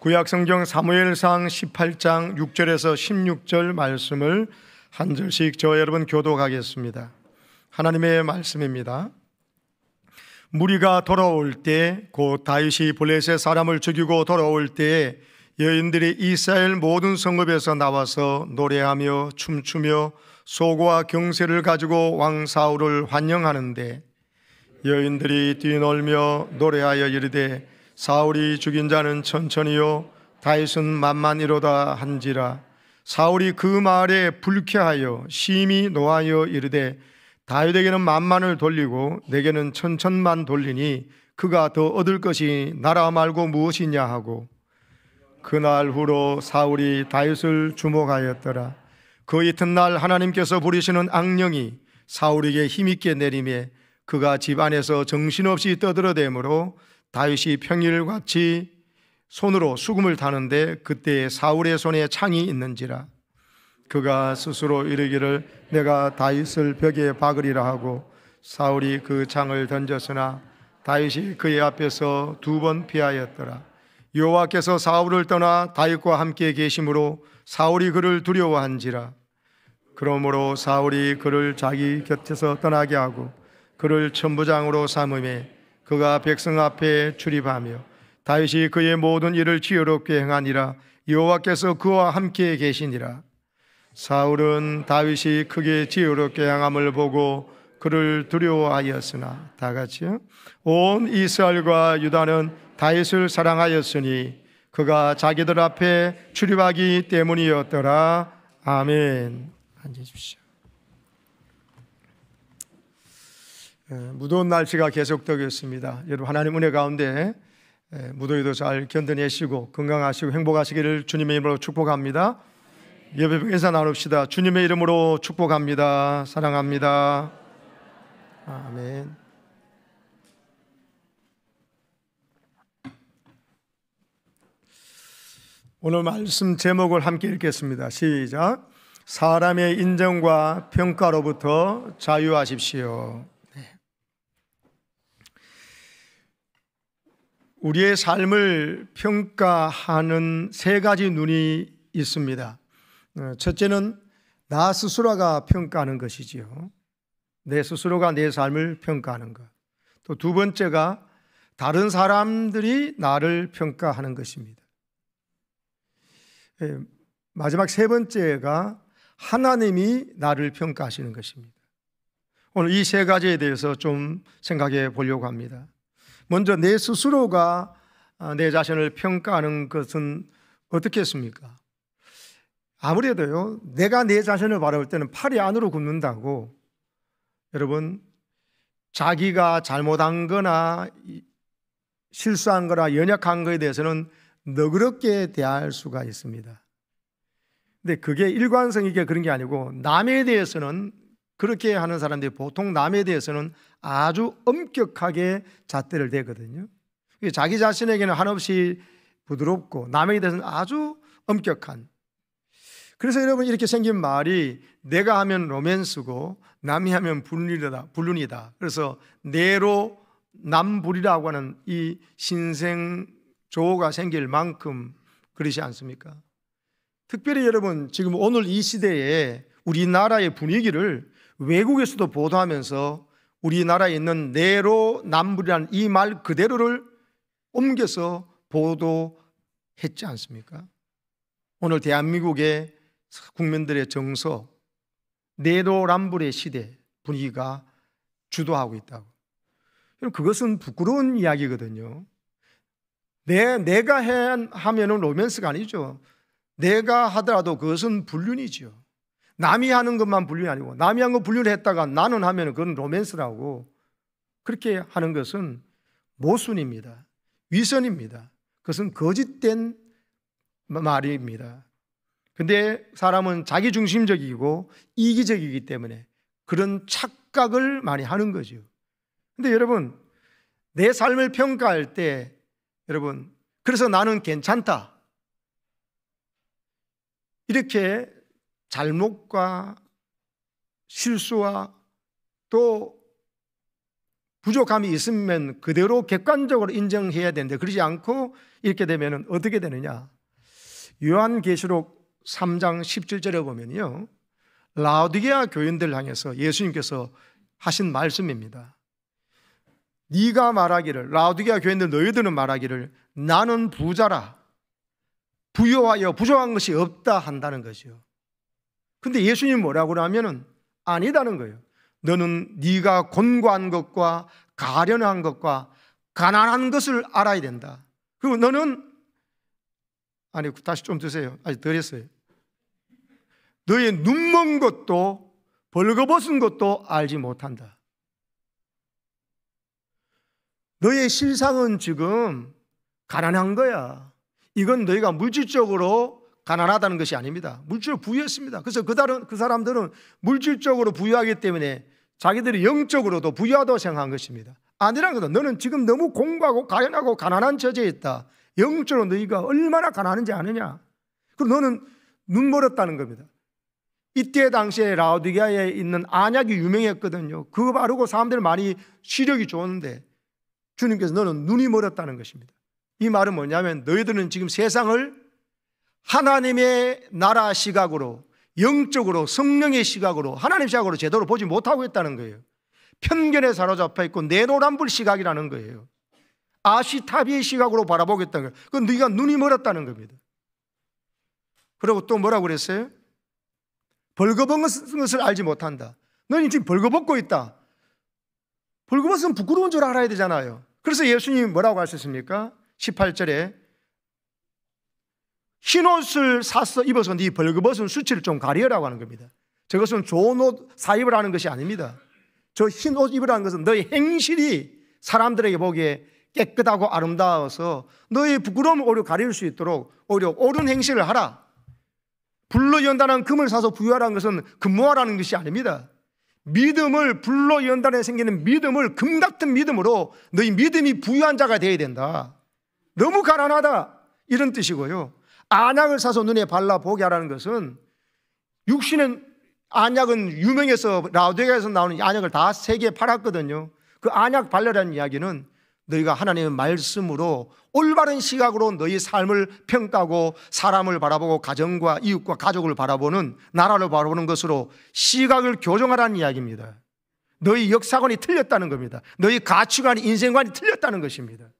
구약성경 사무엘상 18장 6절에서 16절 말씀을 한 절씩 저 여러분 교독하겠습니다. 하나님의 말씀입니다. 무리가 돌아올 때, 곧 다윗이 블레셋 사람을 죽이고 돌아올 때에 여인들이 이스라엘 모든 성읍에서 나와서 노래하며 춤추며 소고와 경세를 가지고 왕 사울을 환영하는데, 여인들이 뛰놀며 노래하여 이르되 사울이 죽인 자는 천천히요 다윗은 만만이로다 한지라. 사울이 그 말에 불쾌하여 심히 노하여 이르되 다윗에게는 만만을 돌리고 내게는 천천만 돌리니 그가 더 얻을 것이 나라 말고 무엇이냐 하고, 그날 후로 사울이 다윗을 주목하였더라. 그 이튿날 하나님께서 부리시는 악령이 사울에게 힘있게 내림에 그가 집 안에서 정신없이 떠들어대므로 다윗이 평일같이 손으로 수금을 타는데 그때 사울의 손에 창이 있는지라. 그가 스스로 이르기를 내가 다윗을 벽에 박으리라 하고 사울이 그 창을 던졌으나 다윗이 그의 앞에서 2번 피하였더라. 여호와께서 사울을 떠나 다윗과 함께 계심으로 사울이 그를 두려워한지라. 그러므로 사울이 그를 자기 곁에서 떠나게 하고 그를 천부장으로 삼음에 그가 백성 앞에 출입하며 다윗이 그의 모든 일을 지혜롭게 행하니라. 여호와께서 그와 함께 계시니라. 사울은 다윗이 크게 지혜롭게 행함을 보고 그를 두려워하였으나, 다 같이요. 온 이스라엘과 유다는 다윗을 사랑하였으니 그가 자기들 앞에 출입하기 때문이었더라. 아멘. 앉으십시오. 무더운 날씨가 계속되겠습니다. 여러분, 하나님 은혜 가운데 무더위도 잘 견뎌내시고 건강하시고 행복하시기를 주님의 이름으로 축복합니다. 예배 인사 나눕시다. 주님의 이름으로 축복합니다. 사랑합니다. 아멘. 오늘 말씀 제목을 함께 읽겠습니다. 시작. 사람의 인정과 평가로부터 자유하십시오. 우리의 삶을 평가하는 3가지 눈이 있습니다. 첫째는 나 스스로가 평가하는 것이지요. 내 스스로가 내 삶을 평가하는 것. 또 2번째가 다른 사람들이 나를 평가하는 것입니다. 마지막 3번째가 하나님이 나를 평가하시는 것입니다. 오늘 이 3가지에 대해서 좀 생각해 보려고 합니다. 먼저 내 스스로가 내 자신을 평가하는 것은 어떻겠습니까? 아무래도요, 내가 내 자신을 바라볼 때는 팔이 안으로 굽는다고, 여러분, 자기가 잘못한 거나 실수한 거나 연약한 거에 대해서는 너그럽게 대할 수가 있습니다. 근데 그게 일관성 있게 그런 게 아니고, 남에 대해서는 그렇게 하는 사람들이 보통 남에 대해서는 아주 엄격하게 잣대를 대거든요. 자기 자신에게는 한없이 부드럽고 남에게 대해서는 아주 엄격한. 그래서 여러분, 이렇게 생긴 말이 내가 하면 로맨스고 남이 하면 불륜이다. 그래서 내로 남불이라고 하는 이 신생조어가 생길 만큼 그러지 않습니까? 특별히 여러분, 지금 오늘 이 시대에 우리나라의 분위기를 외국에서도 보도하면서 우리나라에 있는 내로 남불이라는 이 말 그대로를 옮겨서 보도했지 않습니까? 오늘 대한민국의 국민들의 정서, 내로남불의 시대 분위기가 주도하고 있다고. 그것은 부끄러운 이야기거든요. 내가 하면은 로맨스가 아니죠. 내가 하더라도 그것은 불륜이죠. 남이 하는 것만 불륜이 아니고, 남이 한 거 불륜했다가 나는 하면 그건 로맨스라고. 그렇게 하는 것은 모순입니다. 위선입니다. 그것은 거짓된 말입니다. 근데 사람은 자기중심적이고 이기적이기 때문에 그런 착각을 많이 하는 거죠. 근데 여러분, 내 삶을 평가할 때, 여러분, 그래서 나는 괜찮다, 이렇게 잘못과 실수와 또 부족함이 있으면 그대로 객관적으로 인정해야 되는데, 그러지 않고 이렇게 되면 어떻게 되느냐? 요한계시록 3장 17절에 보면요, 라오디게아 교인들 향해서 예수님께서 하신 말씀입니다. 네가 말하기를, 라오디게아 교인들 너희들은 말하기를 나는 부자라, 부유하여 부족한 것이 없다 한다는 거죠. 근데 예수님 뭐라고 하면은 아니다는 거예요. 너는 네가 곤고한 것과 가련한 것과 가난한 것을 알아야 된다. 그리고 너는, 아니 다시 좀 드세요. 아직 덜 했어요. 너의 눈먼 것도 벌거벗은 것도 알지 못한다. 너의 실상은 지금 가난한 거야. 이건 너희가 물질적으로 가난하다는 것이 아닙니다. 물질적으로 부유했습니다. 그래서 그 사람들은 물질적으로 부유하기 때문에 자기들이 영적으로도 부유하다고 생각한 것입니다. 아니라는 거다. 너는 지금 너무 공고하고 가련하고 가난한 처지에 있다. 영적으로 너희가 얼마나 가난한지 아느냐. 그리고 너는 눈멀었다는 겁니다. 이때 당시에 라오디게아에 있는 안약이 유명했거든요. 그거 바르고 사람들 많이 시력이 좋은데 주님께서 너는 눈이 멀었다는 것입니다. 이 말은 뭐냐면 너희들은 지금 세상을 하나님의 나라 시각으로, 영적으로, 성령의 시각으로, 하나님 시각으로 제대로 보지 못하고 있다는 거예요. 편견에 사로잡혀 있고 내노란불 시각이라는 거예요. 아시타비의 시각으로 바라보겠다는 거예요. 그건 네가 눈이 멀었다는 겁니다. 그리고 또 뭐라고 그랬어요? 벌거벗은 것을 알지 못한다. 너는 지금 벌거벗고 있다. 벌거벗으면 부끄러운 줄 알아야 되잖아요. 그래서 예수님이 뭐라고 하셨습니까? 18절에 흰옷을 사서 입어서 네 벌거벗은 수치를 좀 가리라고 하는 겁니다. 저것은 좋은 옷 사입으라는 것이 아닙니다. 저 흰옷 입으라는 것은 너의 행실이 사람들에게 보기에 깨끗하고 아름다워서 너의 부끄러움을 오히려 가릴 수 있도록 오히려 옳은 행실을 하라. 불로 연단한 금을 사서 부유하라는 것은 금모하라는 것이 아닙니다. 믿음을, 불로 연단에 생기는 믿음을 금 같은 믿음으로 너희 믿음이 부유한 자가 되어야 된다. 너무 가난하다 이런 뜻이고요. 안약을 사서 눈에 발라보게 하라는 것은, 육신의 안약은 유명해서 라오디게아에서 나오는 안약을 다 세계에 팔았거든요. 그 안약 발라라는 이야기는 너희가 하나님의 말씀으로 올바른 시각으로 너희 삶을 평가하고 사람을 바라보고 가정과 이웃과 가족을 바라보는, 나라를 바라보는 것으로 시각을 교정하라는 이야기입니다. 너희 역사관이 틀렸다는 겁니다. 너희 가치관이, 인생관이 틀렸다는 것입니다.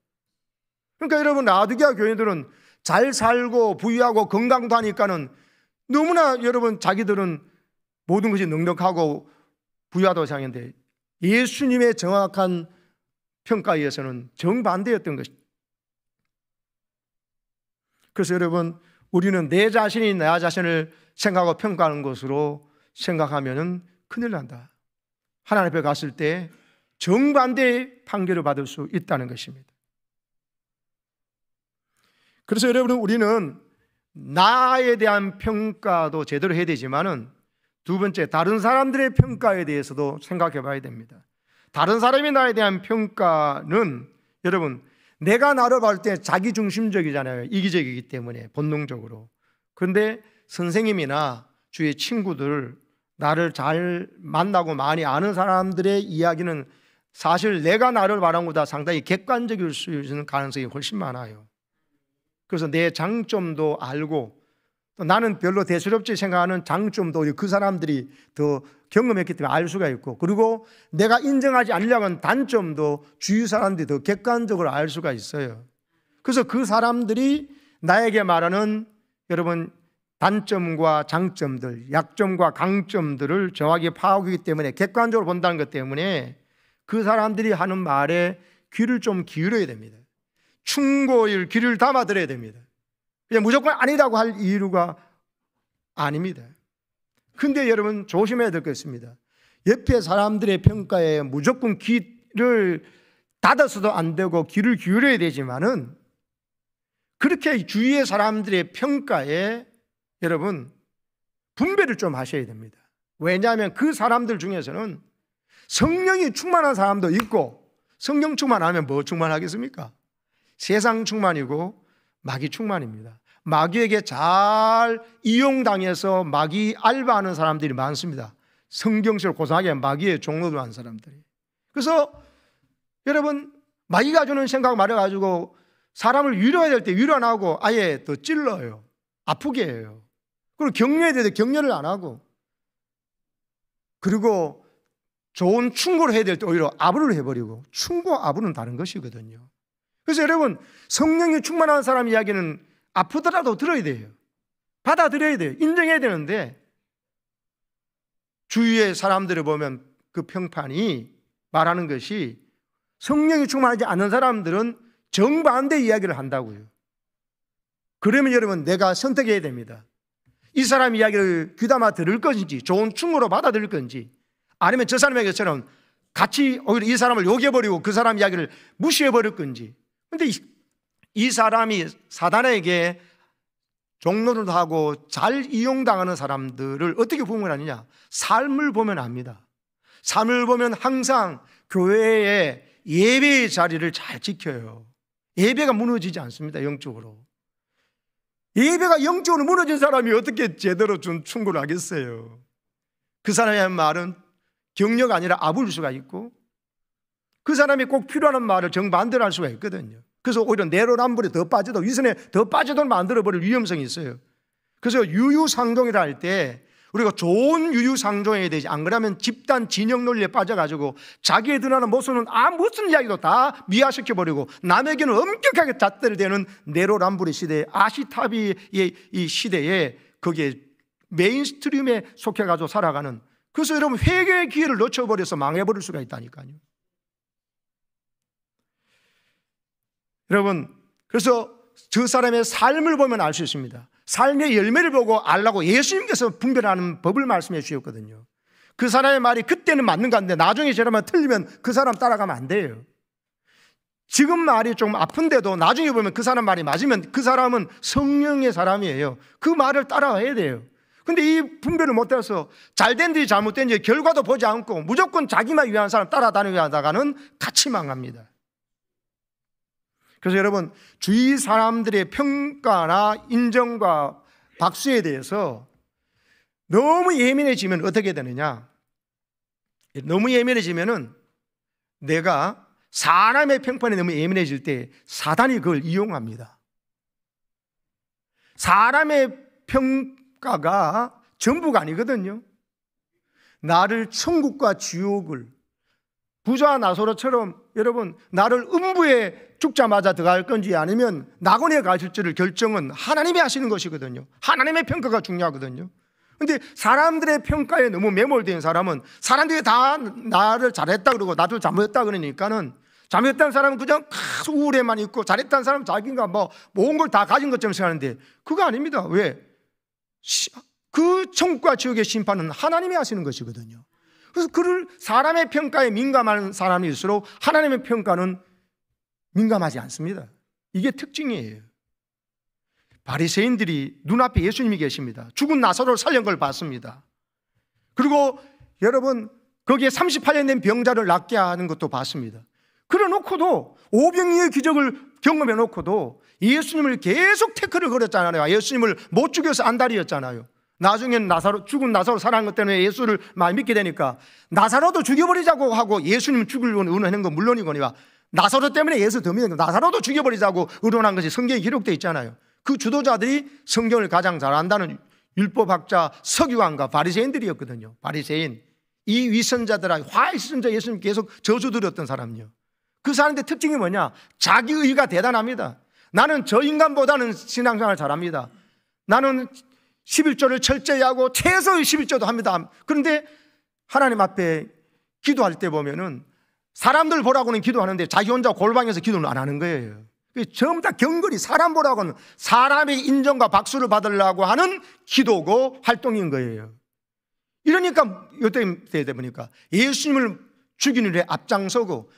그러니까 여러분, 라오디게아 교인들은 잘 살고 부유하고 건강도 하니까는 너무나 여러분 자기들은 모든 것이 넉넉하고 부유하다고 생각했는데 예수님의 정확한 평가에 의해서는 정반대였던 것입니다. 그래서 여러분, 우리는 내 자신이 나 자신을 생각하고 평가하는 것으로 생각하면 큰일 난다. 하나님 앞에 갔을 때 정반대의 판결을 받을 수 있다는 것입니다. 그래서 여러분, 우리는 나에 대한 평가도 제대로 해야 되지만은 두 번째, 다른 사람들의 평가에 대해서도 생각해 봐야 됩니다. 다른 사람이 나에 대한 평가는 여러분, 내가 나를 볼 때 자기중심적이잖아요. 이기적이기 때문에 본능적으로. 그런데 선생님이나 주위의 친구들, 나를 잘 만나고 많이 아는 사람들의 이야기는 사실 내가 나를 말한 것보다 상당히 객관적일 수 있는 가능성이 훨씬 많아요. 그래서 내 장점도 알고, 또 나는 별로 대수롭지 생각하는 장점도 그 사람들이 더 경험했기 때문에 알 수가 있고, 그리고 내가 인정하지 않으려고 하는 단점도 주위 사람들이 더 객관적으로 알 수가 있어요. 그래서 그 사람들이 나에게 말하는 여러분 단점과 장점들, 약점과 강점들을 정확히 파악하기 때문에, 객관적으로 본다는 것 때문에 그 사람들이 하는 말에 귀를 좀 기울여야 됩니다. 충고일 귀를 담아 들어야 됩니다. 그냥 무조건 아니라고 할 이유가 아닙니다. 근데 여러분, 조심해야 될 것 있습니다. 옆에 사람들의 평가에 무조건 귀를 닫아서도 안 되고 귀를 기울여야 되지만은, 그렇게 주위의 사람들의 평가에 여러분 분배를 좀 하셔야 됩니다. 왜냐하면 그 사람들 중에서는 성령이 충만한 사람도 있고, 성령 충만하면 뭐 충만하겠습니까? 세상 충만이고 마귀 충만입니다. 마귀에게 잘 이용당해서 마귀 알바하는 사람들이 많습니다. 성경식을 고상하게 마귀의 종로도 한 사람들이. 그래서 여러분, 마귀가 주는 생각 말해가지고 사람을 위로해야 될 때 위로 안 하고 아예 더 찔러요. 아프게 해요. 그리고 격려해야 될 때 격려를 안 하고, 그리고 좋은 충고를 해야 될 때 오히려 아부를 해버리고, 충고와 아부는 다른 것이거든요. 그래서 여러분, 성령이 충만한 사람 이야기는 아프더라도 들어야 돼요. 받아들여야 돼요. 인정해야 되는데, 주위의 사람들을 보면 그 평판이 말하는 것이 성령이 충만하지 않은 사람들은 정반대 이야기를 한다고요. 그러면 여러분, 내가 선택해야 됩니다. 이 사람 이야기를 귀담아 들을 것인지, 좋은 충고로 받아들일 건지, 아니면 저 사람에게처럼 같이 오히려 이 사람을 욕해버리고 그 사람 이야기를 무시해버릴 건지. 그런데 이 사람이 사단에게 종노릇 하고 잘 이용당하는 사람들을 어떻게 구분하느냐? 삶을 보면 압니다. 삶을 보면 항상 교회의 예배의 자리를 잘 지켜요. 예배가 무너지지 않습니다. 영적으로. 예배가 영적으로 무너진 사람이 어떻게 제대로 좀 충고를 하겠어요? 그 사람의 말은 격려가 아니라 아부일 수가 있고, 그 사람이 꼭 필요한 말을 정반대로 할 수가 있거든요. 그래서 오히려 내로남불에 더 빠져도, 위선에 더 빠져도 만들어버릴 위험성이 있어요. 그래서 유유상종이라 할 때 우리가 좋은 유유상종해야 되지, 안 그러면 집단 진영 논리에 빠져가지고 자기의 드러나는 모습은 무슨 이야기도 다 미화시켜버리고 남에게는 엄격하게 잣대를 대는 내로남불의 시대에, 아시타비의 이 시대에 거기에 메인스트림에 속해가지고 살아가는, 그래서 여러분 회개의 기회를 놓쳐버려서 망해버릴 수가 있다니까요. 여러분, 그래서 저 사람의 삶을 보면 알 수 있습니다. 삶의 열매를 보고 알라고 예수님께서 분별하는 법을 말씀해 주셨거든요. 그 사람의 말이 그때는 맞는 것 같은데 나중에 저러면 틀리면 그 사람 따라가면 안 돼요. 지금 말이 좀 아픈데도 나중에 보면 그 사람 말이 맞으면 그 사람은 성령의 사람이에요. 그 말을 따라와야 돼요. 근데 이 분별을 못해서 잘된지 잘못된지 결과도 보지 않고 무조건 자기만 위한 사람 따라다니게 하다가는 같이 망합니다. 그래서 여러분, 주위 사람들의 평가나 인정과 박수에 대해서 너무 예민해지면 어떻게 되느냐? 너무 예민해지면은 내가 사람의 평판에 너무 예민해질 때 사단이 그걸 이용합니다. 사람의 평가가 전부가 아니거든요. 나를 천국과 지옥을, 부자 나사로처럼 여러분, 나를 음부에 죽자마자 들어갈 건지 아니면 낙원에 가실지를 결정은 하나님이 하시는 것이거든요. 하나님의 평가가 중요하거든요. 그런데 사람들의 평가에 너무 매몰된 사람은 사람들이 다 나를 잘했다 그러고 나도 잘못했다 그러니까는, 잘못했다는 사람은 그냥 우울해만 있고 잘했다는 사람은 자기가 뭐 모든 걸 다 가진 것처럼 생각하는데 그거 아닙니다. 왜? 그 천국과 지옥의 심판은 하나님이 하시는 것이거든요. 그래서 그를 사람의 평가에 민감한 사람일수록 하나님의 평가는 민감하지 않습니다. 이게 특징이에요. 바리새인들이 눈앞에 예수님이 계십니다. 죽은 나사로를 살린 걸 봤습니다. 그리고 여러분, 거기에 38년 된 병자를 낫게 하는 것도 봤습니다. 그래 놓고도 오병이의 기적을 경험해 놓고도 예수님을 계속 태클을 걸었잖아요. 예수님을 못 죽여서 안달이었잖아요. 나중에는 죽은 나사로 살아난 것 때문에 예수를 많이 믿게 되니까 나사로도 죽여버리자고 하고 예수님 죽이려고 의논하는 건 물론이거니와 나사로 때문에 예수 더 믿는 거, 나사로도 죽여버리자고 의논한 것이 성경에 기록되어 있잖아요. 그 주도자들이 성경을 가장 잘 안다는 율법학자 서기관과 바리새인들이었거든요. 바리새인, 이 위선자들아, 화의 선자 예수님 계속 저주드렸던 사람이요. 그 사람들의 특징이 뭐냐? 자기의가 대단합니다. 나는 저 인간보다는 신앙생활 잘합니다. 나는 11조를 철저히 하고 최소의 11조도 합니다. 그런데 하나님 앞에 기도할 때 보면은 사람들 보라고는 기도하는데 자기 혼자 골방에서 기도는 안 하는 거예요. 전부 다 경건이 사람 보라고는, 사람의 인정과 박수를 받으려고 하는 기도고 활동인 거예요. 이러니까 이때 보니까 예수님을 죽이는 일에 앞장서고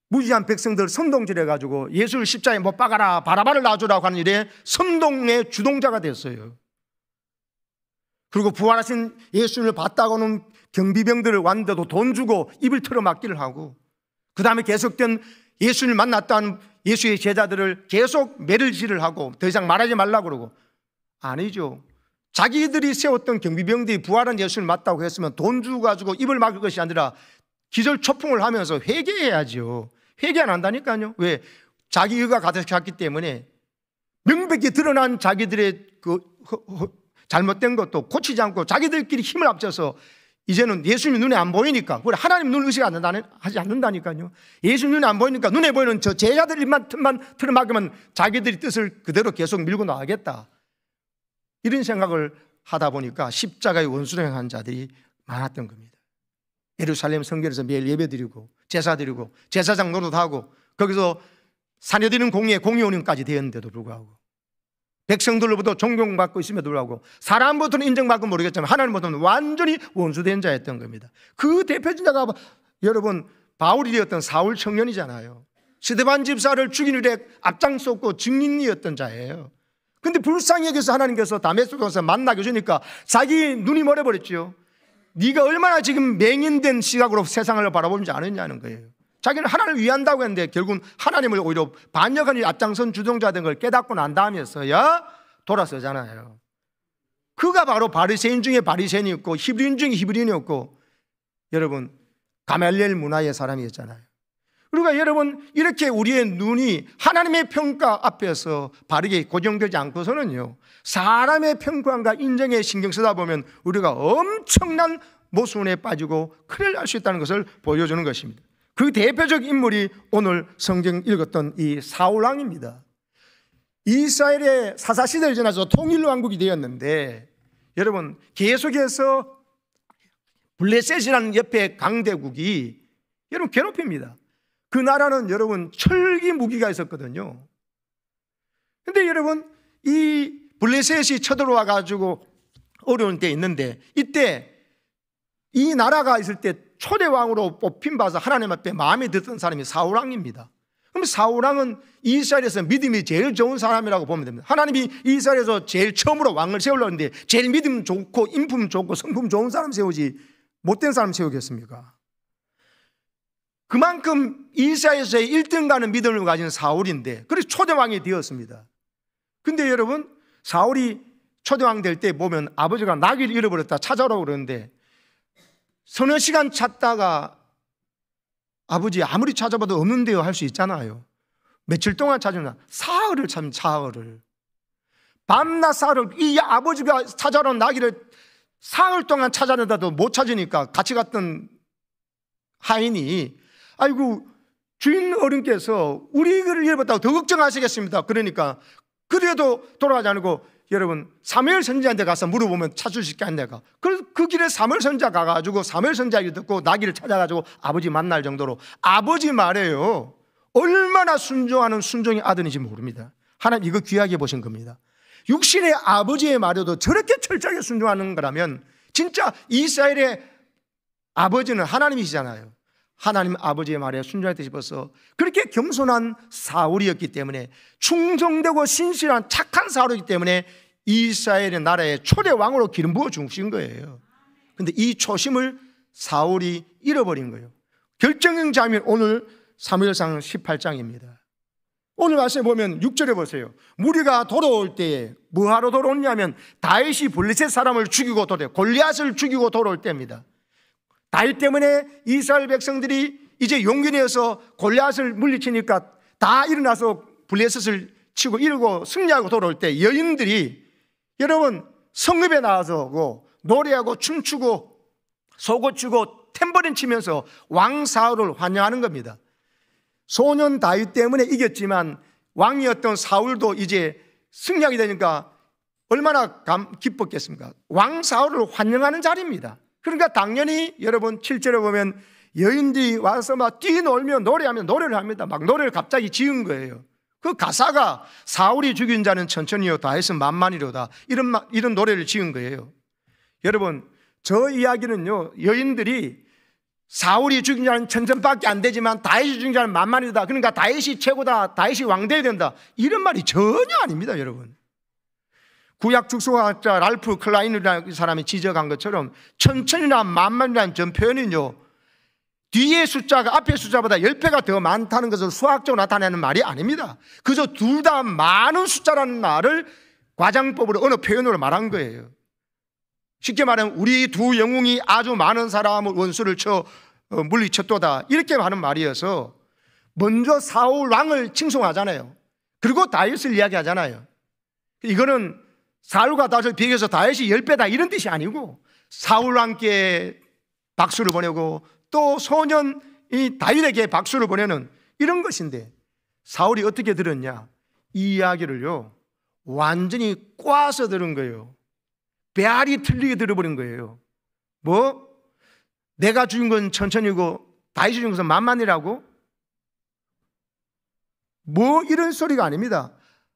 무지한 백성들 선동질해가지고 예수를 십자가에 못 박아라, 바라바를 놔주라고 하는 일에 선동의 주동자가 됐어요. 그리고 부활하신 예수님을 봤다고는 경비병들을 왔는데도 돈 주고 입을 틀어막기를 하고, 그 다음에 계속된 예수님을 만났다는 예수의 제자들을 계속 매를질을 하고 더 이상 말하지 말라고 그러고. 아니죠. 자기들이 세웠던 경비병들이 부활한 예수를 맞다고 했으면 돈 주고 가지고 입을 막을 것이 아니라 기절초풍을 하면서 회개해야죠. 회개 안 한다니까요. 왜? 자기 의가 가득했기 때문에 명백히 드러난 자기들의 잘못된 것도 고치지 않고 자기들끼리 힘을 합쳐서 이제는 예수님 눈에 안 보이니까, 그래 하나님 눈을 의식하지 않는다니까요. 예수님 눈에 안 보이니까 눈에 보이는 저 제자들 입만 틀어막으면 자기들이 뜻을 그대로 계속 밀고 나가겠다, 이런 생각을 하다 보니까 십자가의 원수행한 자들이 많았던 겁니다. 예루살렘 성전에서 매일 예배드리고 제사드리고 제사장 노릇하고 거기서 사녀들은 공의원인까지 되었는데도 불구하고, 백성들로부터 존경받고 있음에도 불구하고, 사람부터는 인정받고 모르겠지만 하나님부터는 완전히 원수된 자였던 겁니다. 그 대표적인 자가 여러분 바울이 되었던 사울 청년이잖아요. 스데반 집사를 죽인 일에 앞장섰고 증인이었던 자예요. 근데 불쌍히 여기서 하나님께서 다메섹에서 만나게 주니까 자기 눈이 멀어버렸죠. 네가 얼마나 지금 맹인된 시각으로 세상을 바라보지 않았냐는 거예요. 자기는 하나님을 위한다고 했는데 결국은 하나님을 오히려 반역하는 앞장선 주동자 된 걸 깨닫고 난 다음에서야 돌아서잖아요. 그가 바로 바리새인 중에 바리새인이었고 히브리인 중에 히브리인이었고, 여러분 가말리엘 문화의 사람이었잖아요. 그러니까 여러분 이렇게 우리의 눈이 하나님의 평가 앞에서 바르게 고정되지 않고서는요, 사람의 평가와 인정에 신경 쓰다 보면 우리가 엄청난 모순에 빠지고 큰일 날 수 있다는 것을 보여주는 것입니다. 그 대표적 인물이 오늘 성경 읽었던 이 사울왕입니다. 이스라엘의 사사시대를 지나서 통일왕국이 되었는데, 여러분 계속해서 블레셋이라는 옆에 강대국이 여러분 괴롭힙니다. 그 나라는 여러분 철기 무기가 있었거든요. 근데 여러분 이 블레셋이 쳐들어와 가지고 어려운 때 있는데, 이때 이 나라가 있을 때 초대왕으로 뽑힌 바서 하나님 앞에 마음에 들었던 사람이 사울왕입니다. 그럼 사울왕은 이스라엘에서 믿음이 제일 좋은 사람이라고 보면 됩니다. 하나님이 이스라엘에서 제일 처음으로 왕을 세우려는데 제일 믿음 좋고 인품 좋고 성품 좋은 사람 세우지 못된 사람 세우겠습니까? 그만큼 이스라엘에서의 1등 가는 믿음을 가진 사울인데, 그래서 초대왕이 되었습니다. 근데 여러분 사울이 초대왕 될 때 보면 아버지가 나귀를 잃어버렸다 찾아오라고 그러는데, 서너 시간 찾다가 아버지 아무리 찾아봐도 없는데요 할 수 있잖아요. 며칠 동안 찾으나 사흘을 찾는, 사흘을 밤낮 사흘을, 이 아버지가 찾아온 나귀를 사흘 동안 찾아내다도 못 찾으니까 같이 갔던 하인이, 아이고 주인 어른께서 우리 그를 잃어버렸다고 더 걱정하시겠습니다. 그러니까 그래도 돌아가지 않고 여러분 사무엘 선지자한테 가서 물어보면 찾을 수 있게 한다가, 그래서 그 길에 사무엘 선지자 가가지고 사무엘 선지자 얘기 듣고 나귀를 찾아가지고 아버지 만날 정도로 아버지 말해요 얼마나 순종하는 순종의 아들인지 모릅니다. 하나님 이거 귀하게 보신 겁니다. 육신의 아버지의 말에도 저렇게 철저하게 순종하는 거라면 진짜 이스라엘의 아버지는 하나님이시잖아요. 하나님 아버지의 말에 순종했다 싶어서 그렇게 겸손한 사울이었기 때문에, 충성되고 신실한 착한 사울이기 때문에 이스라엘의 나라의 초대 왕으로 기름 부어 주신 거예요. 그런데 이 초심을 사울이 잃어버린 거예요. 결정적 장면 오늘 사무엘상 18장입니다. 오늘 말씀에 보면 6절에 보세요. 무리가 돌아올 때에 뭐하러 돌아오냐면 다윗이 블레셋 사람을 죽이고 돌아요. 골리앗을 죽이고 돌아올 때입니다. 다윗 때문에 이스라엘 백성들이 이제 용기 내어서 골리앗을 물리치니까 다 일어나서 블레셋을 치고 이르고 승리하고 돌아올 때 여인들이 여러분 성읍에 나와서 노래하고 춤추고 소고치고 탬버린 치면서 왕 사울을 환영하는 겁니다. 소년 다윗 때문에 이겼지만 왕이었던 사울도 이제 승리하게 되니까 얼마나 기뻤겠습니까? 왕 사울을 환영하는 자리입니다. 그러니까 당연히 여러분 7절에 보면 여인들이 와서 막 뛰놀며 노래하면 노래를 합니다. 막 노래를 갑자기 지은 거예요. 그 가사가 사울이 죽인 자는 천천히요 다윗은 만만이로다, 이런 노래를 지은 거예요. 여러분 저 이야기는요, 여인들이 사울이 죽인 자는 천천밖에 안 되지만 다윗이 죽인 자는 만만이다, 그러니까 다윗이 최고다, 다윗이 왕돼야 된다, 이런 말이 전혀 아닙니다. 여러분 구약 축소학자 랄프 클라인이라는 사람이 지적한 것처럼 천천이나 만만이라는 전 표현은요, 뒤에 숫자가 앞에 숫자보다 10배가 더 많다는 것을 수학적으로 나타내는 말이 아닙니다. 그저 둘 다 많은 숫자라는 말을 과장법으로 어느 표현으로 말한 거예요. 쉽게 말하면 우리 두 영웅이 아주 많은 사람을 원수를 물리쳤도다, 이렇게 하는 말이어서 먼저 사울 왕을 칭송하잖아요. 그리고 다윗을 이야기하잖아요. 이거는 사울과 다윗을 비교해서 다윗이 10배다 이런 뜻이 아니고 사울 왕께 박수를 보내고 또 소년 이 다윗에게 박수를 보내는 이런 것인데, 사울이 어떻게 들었냐? 이 이야기를요 완전히 꼬아서 들은 거예요. 배알이 틀리게 들어버린 거예요. 뭐? 내가 죽인 건 천천히고 다윗이 죽인 것은 만만이라고? 뭐 이런 소리가 아닙니다.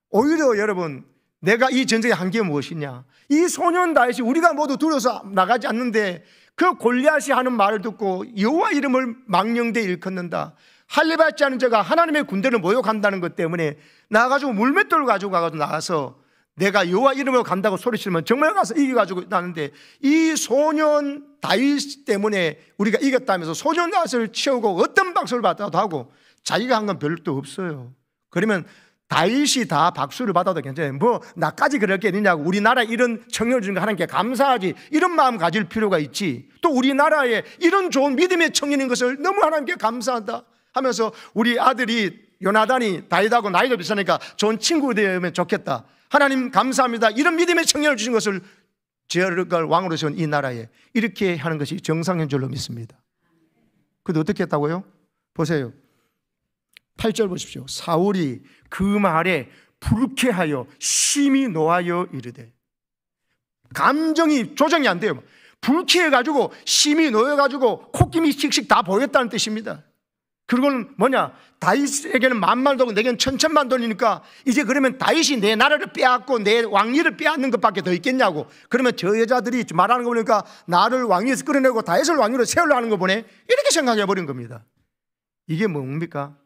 오히려 여러분, 내가 이 전쟁에 한 게 무엇이냐? 이 소년 다윗이 우리가 모두 두려워서 나가지 않는데 그 골리앗이 하는 말을 듣고 여호와 이름을 망령되이 일컫는다. 할례받지 않은 자가 하나님의 군대를 모욕한다는 것 때문에 나가지고 물맷돌을 가지고 나가서 내가 여호와 이름으로 간다고 소리치면 정말 가서 이겨가지고 나는데, 이 소년 다윗 때문에 우리가 이겼다면서 소년 다윗을 채우고 어떤 박수를 받아도 하고 자기가 한 건 별도 없어요. 그러면 다윗이 다 박수를 받아도 괜찮아요. 뭐 나까지 그럴 게 있느냐고, 우리나라 이런 청년을 주는 거 하나님께 감사하지, 이런 마음 가질 필요가 있지. 또 우리나라에 이런 좋은 믿음의 청년인 것을 너무 하나님께 감사한다 하면서 우리 아들이 요나단이 다윗하고 나이도 비슷하니까 좋은 친구 되면 좋겠다, 하나님 감사합니다, 이런 믿음의 청년을 주신 것을 제어를 왕으로 세운 이 나라에 이렇게 하는 것이 정상인 줄로 믿습니다. 그런데 어떻게 했다고요? 보세요, 8절 보십시오. 사울이 그 말에 불쾌하여 심히 노하여 이르되, 감정이 조정이 안 돼요. 불쾌해가지고 심히 놓여가지고 콧김이 씩씩 다 보였다는 뜻입니다. 그건 뭐냐? 다윗에게는 만만도 내게는 천천만 돈이니까 이제 그러면 다윗이 내 나라를 빼앗고 내 왕위를 빼앗는 것밖에 더 있겠냐고. 그러면 저 여자들이 말하는 거 보니까 나를 왕위에서 끌어내고 다윗을 왕위로 세우려 하는 거 보네, 이렇게 생각해버린 겁니다. 이게 뭡니까?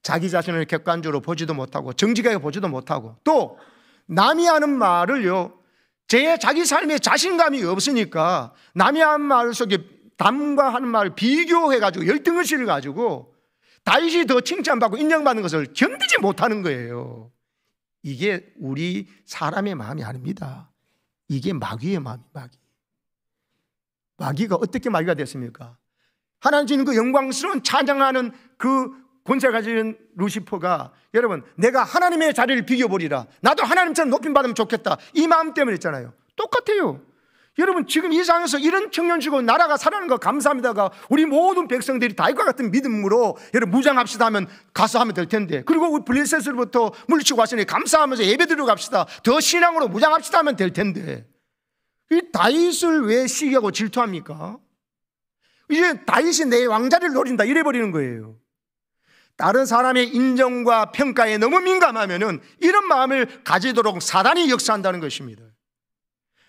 자기 자신을 객관적으로 보지도 못하고 정직하게 보지도 못하고, 또 남이 하는 말을요 자기 삶에 자신감이 없으니까 남이 하는 말 속에 남과 하는 말을 비교해가지고 열등의식을 가지고 다윗이 더 칭찬받고 인정받는 것을 견디지 못하는 거예요. 이게 우리 사람의 마음이 아닙니다. 이게 마귀의 마음이. 마귀가 어떻게 마귀가 됐습니까? 하나님 주는 그 영광스러운 찬양하는 그 권세 가진 루시퍼가, 여러분 내가 하나님의 자리를 비교버리라, 나도 하나님처럼 높임받으면 좋겠다, 이 마음 때문에 있잖아요. 똑같아요. 여러분 지금 이 상황에서 이런 청년 주고 나라가 살아나는 거 감사합니다가 우리 모든 백성들이 다윗과 같은 믿음으로 여러분 무장합시다 하면 가서 하면 될 텐데, 그리고 우리 블레셋으로부터 물리치고 왔으니 감사하면서 예배드리러 갑시다, 더 신앙으로 무장합시다 하면 될 텐데, 이 다윗을 왜 시기하고 질투합니까? 이제 다윗이 내 왕자리를 노린다 이래버리는 거예요. 다른 사람의 인정과 평가에 너무 민감하면은 이런 마음을 가지도록 사단이 역사한다는 것입니다.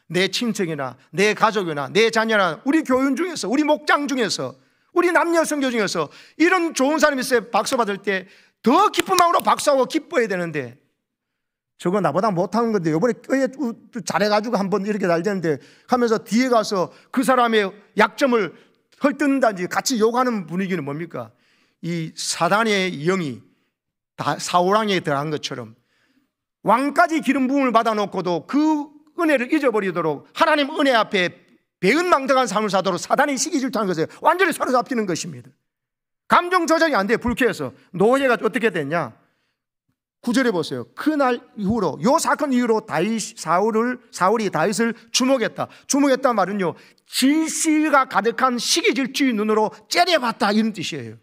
내 친척이나 내 가족이나 내 자녀나 우리 교인 중에서, 우리 목장 중에서, 우리 남녀 선교 중에서 이런 좋은 사람이 있어요. 박수 받을 때 더 기쁜 마음으로 박수하고 기뻐해야 되는데, 저거 나보다 못하는 건데 이번에 잘해가지고 한번 이렇게 잘 되는데 하면서 뒤에 가서 그 사람의 약점을 헐뜯는다든지 같이 욕하는 분위기는 뭡니까? 이 사단의 영이 사울왕에 들어간 것처럼 왕까지 기름 부음을 받아놓고도 그 은혜를 잊어버리도록 하나님 은혜 앞에 배은망덕한 삶을 사도록 사단이 시기 질투하는 것에 완전히 사로잡히는 것입니다. 감정 조절이 안 돼. 불쾌해서. 노예가 어떻게 됐냐? 9절에 보세요. 그날 이후로, 이 사건 이후로 사울이 다윗을 주목했다. 주목했다는 말은요, 질시가 가득한 시기 질투의 눈으로 째려봤다 이런 뜻이에요.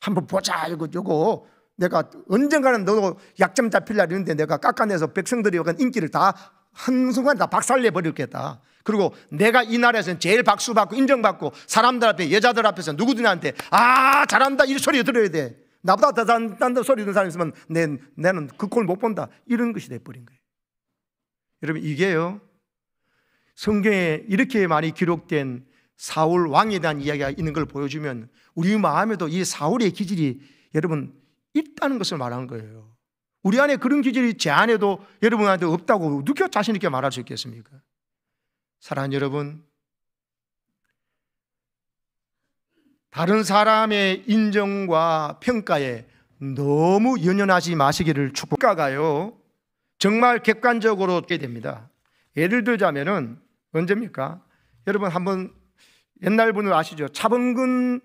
한번 보자, 이거 내가 언젠가는 너도 약점 잡힐라 이러는데 내가 깎아내서 백성들이 인기를 다 한순간에 다 박살내버리겠다. 그리고 내가 이 나라에서는 제일 박수받고 인정받고 사람들 앞에, 여자들 앞에서 누구든한테 아 잘한다 이 소리 들어야 돼. 나보다 더 잘한다 소리 듣는 사람이 있으면 나는 그 꼴 못 본다, 이런 것이 돼버린 거예요. 여러분 이게요, 성경에 이렇게 많이 기록된 사울 왕에 대한 이야기가 있는 걸 보여주면 우리 마음에도 이 사울의 기질이 여러분 있다는 것을 말하는 거예요. 우리 안에 그런 기질이 제 안에도 여러분한테 없다고 누가 자신 있게 말할 수 있겠습니까? 사랑하는 여러분, 다른 사람의 인정과 평가에 너무 연연하지 마시기를 축복하가요. 정말 객관적으로 되게 됩니다. 예를 들자면은 언제입니까? 여러분 한번 옛날 분을 아시죠? 차범근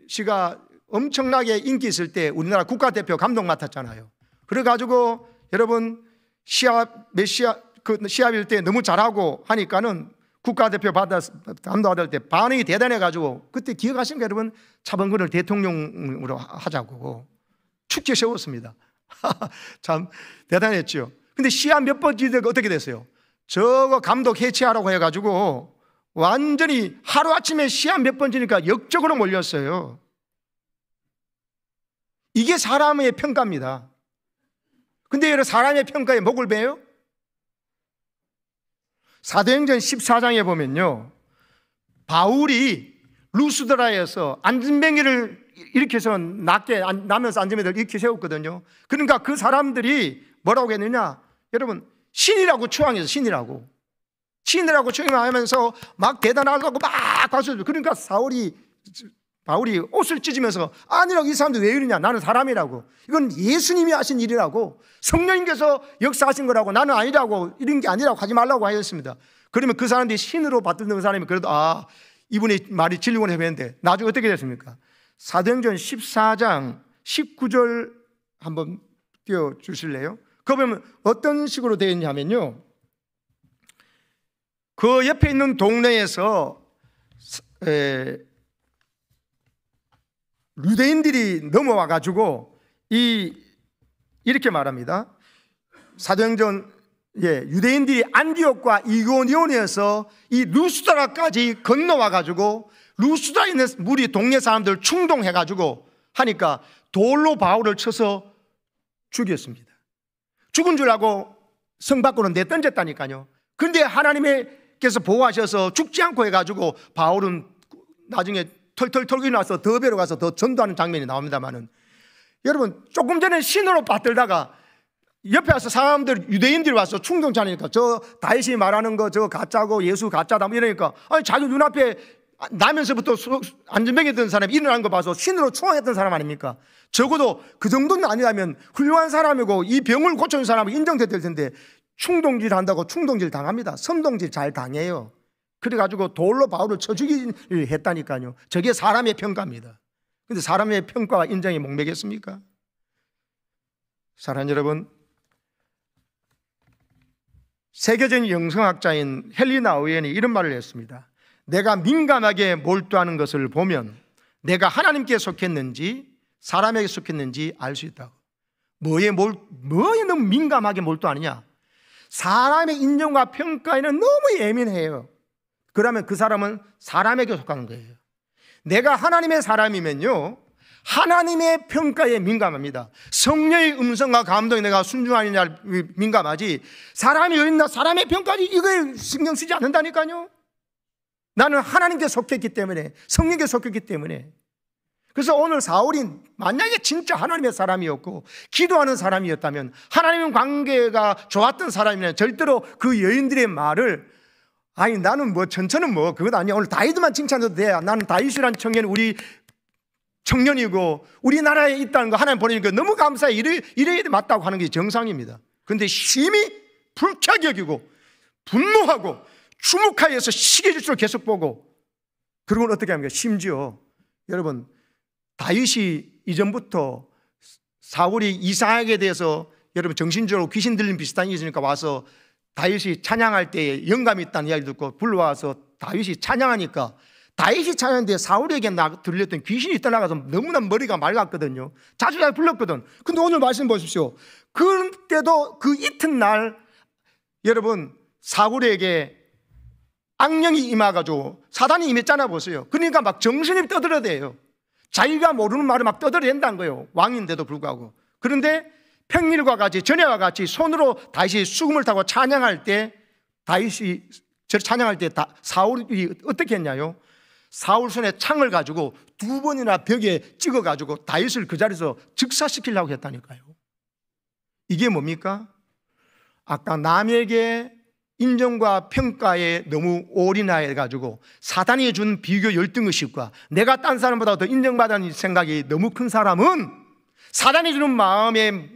씨가 엄청나게 인기 있을 때 우리나라 국가대표 감독 맡았잖아요. 그래가지고 여러분 시합일 때 너무 잘하고 하니까는 국가대표 감독받을 때 반응이 대단해가지고 그때 기억하십니까 여러분? 차범근을 대통령으로 하자고 축제 세웠습니다. 참 대단했죠. 근데 시합 몇 번 지대가 어떻게 됐어요? 저거 감독 해체하라고 해가지고 완전히 하루아침에 시합 몇 번 지니까 역적으로 몰렸어요. 이게 사람의 평가입니다. 근데 여러분 사람의 평가에 목을 베요? 사도행전 14장에 보면요, 바울이 루스드라에서 안전뱅이를 일으켜서 나면서 안전뱅이를 일으켜 세웠거든요. 그러니까 그 사람들이 뭐라고 했느냐, 여러분 신이라고 추앙해서 신이라고 추앙하면서 막 대단하다고 막 박수. 그러니까 바울이 옷을 찢으면서 아니라고, 이 사람들 왜 이러냐, 나는 사람이라고, 이건 예수님이 하신 일이라고, 성령님께서 역사하신 거라고, 나는 아니라고, 이런 게 아니라고 하지 말라고 하였습니다. 그러면 그 사람들이 신으로 받는 사람이 그래도 이분의 말이 진리군 해봤는데 나중에 어떻게 됐습니까? 사도행전 14장 19절 한번 띄워주실래요? 그거 보면 어떤 식으로 되어 있냐면요, 그 옆에 있는 동네에서 유대인들이 넘어와가지고 이렇게 말합니다. 사도행전 유대인들이 안디옥과 이고니온에서 이 루스드라까지 건너와가지고 루스드라에 있는 무리 동네 사람들 충동해가지고 하니까 돌로 바울을 쳐서 죽였습니다. 죽은 줄 알고 성 밖으로 내던졌다니까요. 근데 하나님께서 보호하셔서 죽지 않고 해가지고 바울은 나중에 털털 털고 나서 더 배로 가서 더 전도하는 장면이 나옵니다만은, 여러분 조금 전에 신으로 받들다가 옆에 와서 사람들, 유대인들이 와서 충동차니까 저 다윗이 말하는 거 저 가짜고 예수 가짜다 이러니까, 아니 자기 눈앞에 나면서부터 안전뱅이 든 사람이 일어난 거 봐서 신으로 추앙했던 사람 아닙니까? 적어도 그 정도는 아니라면 훌륭한 사람이고 이 병을 고쳐준 사람이 인정될 텐데 충동질 한다고 충동질 당합니다. 선동질 잘 당해요. 그래가지고 돌로 바울을 쳐 죽이를 했다니까요. 저게 사람의 평가입니다. 근데 사람의 평가와 인정이 목매겠습니까? 사랑하는 여러분, 세계적인 영성학자인 헬리나 의엔이 이런 말을 했습니다. 내가 민감하게 몰두하는 것을 보면 내가 하나님께 속했는지 사람에게 속했는지 알 수 있다고. 뭐에 너무 민감하게 몰두하느냐? 사람의 인정과 평가에는 너무 예민해요. 그러면 그 사람은 사람에게 속하는 거예요. 내가 하나님의 사람이면요, 하나님의 평가에 민감합니다. 성령의 음성과 감동에 내가 순종하느냐 민감하지, 사람이 어딨나 사람의 평가지 이거에 신경 쓰지 않는다니까요. 나는 하나님께 속했기 때문에, 성령께 속했기 때문에. 그래서 오늘 사울이 만약에 진짜 하나님의 사람이었고 기도하는 사람이었다면, 하나님의 관계가 좋았던 사람이면 절대로 그 여인들의 말을, 아니 나는 뭐 전처는 뭐 그것 아니야, 오늘 다윗만 칭찬해도 돼, 나는 다윗이라는 청년이 우리 청년이고 우리나라에 있다는 거 하나님 보내니까 너무 감사해, 이래야 맞다고 하는 게 정상입니다. 그런데 심히 불쾌하게 여기고 분노하고 주목하여서 시계줄수록 계속 보고, 그러고는 어떻게 합니까? 심지어 여러분, 다윗이 이전부터 사울이 이상하게 돼서 여러분 정신적으로 귀신 들린 비슷한 일이 있으니까 와서 다윗이 찬양할 때에 영감이 있다는 이야기 듣고 불러와서 다윗이 찬양하니까, 다윗이 찬양하는데 사울에게 들렸던 귀신이 떠나가서 너무나 머리가 맑았거든요. 자주 불렀거든. 근데 오늘 말씀 보십시오. 그때도 그 이튿날 여러분 사울에게 악령이 임해가지고 사단이 임했잖아 보세요. 그러니까 막 정신이 떠들어대요. 자기가 모르는 말을 막 떠들어댄다는 거예요. 왕인데도 불구하고. 그런데 평일과 같이 전에와 같이 손으로 다윗이 수금을 타고 찬양할 때, 사울이 어떻게 했냐요? 사울 손에 창을 가지고 2번이나 벽에 찍어가지고 다윗을 그 자리에서 즉사시키려고 했다니까요. 이게 뭡니까? 아까 남에게 인정과 평가에 너무 올인해가지고 사단이 준 비교 열등의식과 내가 딴 사람보다 더 인정받는 생각이 너무 큰 사람은 사단이 주는 마음에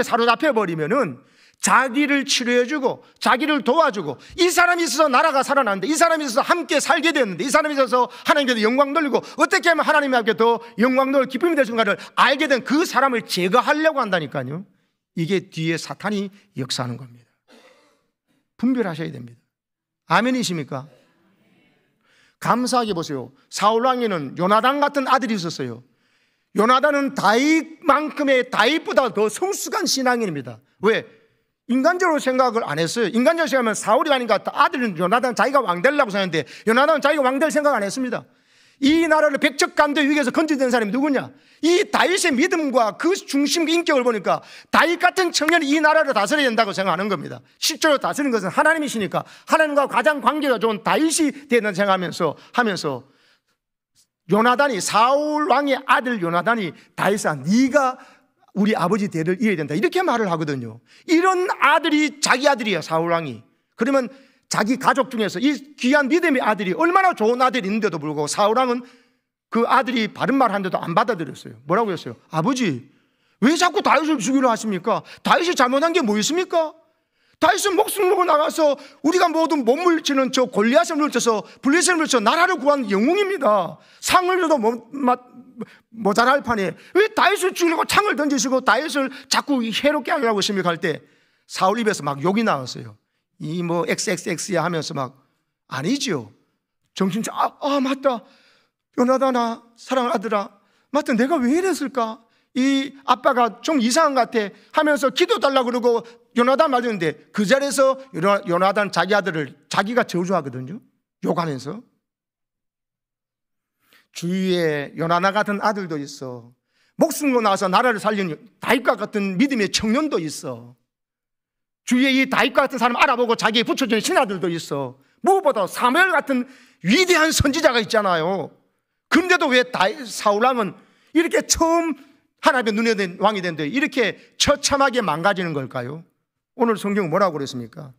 사로잡혀 버리면은 자기를 치료해주고 자기를 도와주고, 이 사람이 있어서 나라가 살아나는데, 이 사람이 있어서 함께 살게 되는데, 이 사람이 있어서 하나님께도 영광 돌리고 어떻게 하면 하나님 앞에 더 영광 돌리고 기쁨이 될 순간을 알게 된 그 사람을 제거하려고 한다니까요. 이게 뒤에 사탄이 역사하는 겁니다. 분별하셔야 됩니다. 아멘이십니까? 감사하게 보세요. 사울 왕에는 요나단 같은 아들이 있었어요. 요나단은 다윗만큼의, 다윗보다 더 성숙한 신앙인입니다. 왜? 인간적으로 생각을 안 했어요. 인간적으로 생각하면 사울이 아닌가, 아들은 요나단 자기가 왕 되려고 생각했는데 요나단은 자기가 왕 될 생각 안 했습니다. 이 나라를 백척간도 위기에서 건져낸 사람이 누구냐? 이 다윗의 믿음과 그 중심 인격을 보니까 다윗 같은 청년이 이 나라를 다스려야 된다고 생각하는 겁니다. 실제로 다스리는 것은 하나님이시니까 하나님과 가장 관계가 좋은 다윗이 되는 생각하면서 요나단이, 사울 왕의 아들 요나단이 다윗아, 네가 우리 아버지 대를 이어야 된다, 이렇게 말을 하거든요. 이런 아들이 자기 아들이에요, 사울 왕이. 그러면 자기 가족 중에서 이 귀한 믿음의 아들이 얼마나 좋은 아들이 있는데도 불구하고 사울 왕은 그 아들이 바른 말 하는데도 안 받아들였어요. 뭐라고 했어요? 아버지, 왜 자꾸 다윗을 죽이려 하십니까? 다윗이 잘못한 게 뭐 있습니까? 다윗은 목숨 걸고 나가서 우리가 모두 못 물리치는 저 골리앗을 물리쳐서, 블레셋을 물리쳐 나라를 구한 영웅입니다. 상을 줘도 모자랄 판에 왜 다윗을 죽이려고 창을 던지시고 다윗을 자꾸 해롭게 하려고 하십니까? 할 때 사울 입에서 막 욕이 나왔어요. 이 뭐 XXX야 하면서 막, 아니죠. 정신 맞다, 요나단아, 사랑하는 아들아, 맞다, 내가 왜 이랬을까? 이 아빠가 좀 이상한 것 같아 하면서 기도 달라고 그러고 요나단 맞았는데, 그 자리에서 요나단 자기 아들을 자기가 저주하거든요, 욕하면서. 주위에 요나단 같은 아들도 있어. 목숨 걸고 나와서 나라를 살린 다윗과 같은 믿음의 청년도 있어. 주위에 이 다윗과 같은 사람 알아보고 자기의 붙여주는 신하들도 있어. 무엇보다 사무엘 같은 위대한 선지자가 있잖아요. 그런데도 왜 사울 왕은 이렇게 처음 하나님의 눈에 든 왕이 됐는데 이렇게 처참하게 망가지는 걸까요? 오늘 성경은 뭐라고 그랬습니까?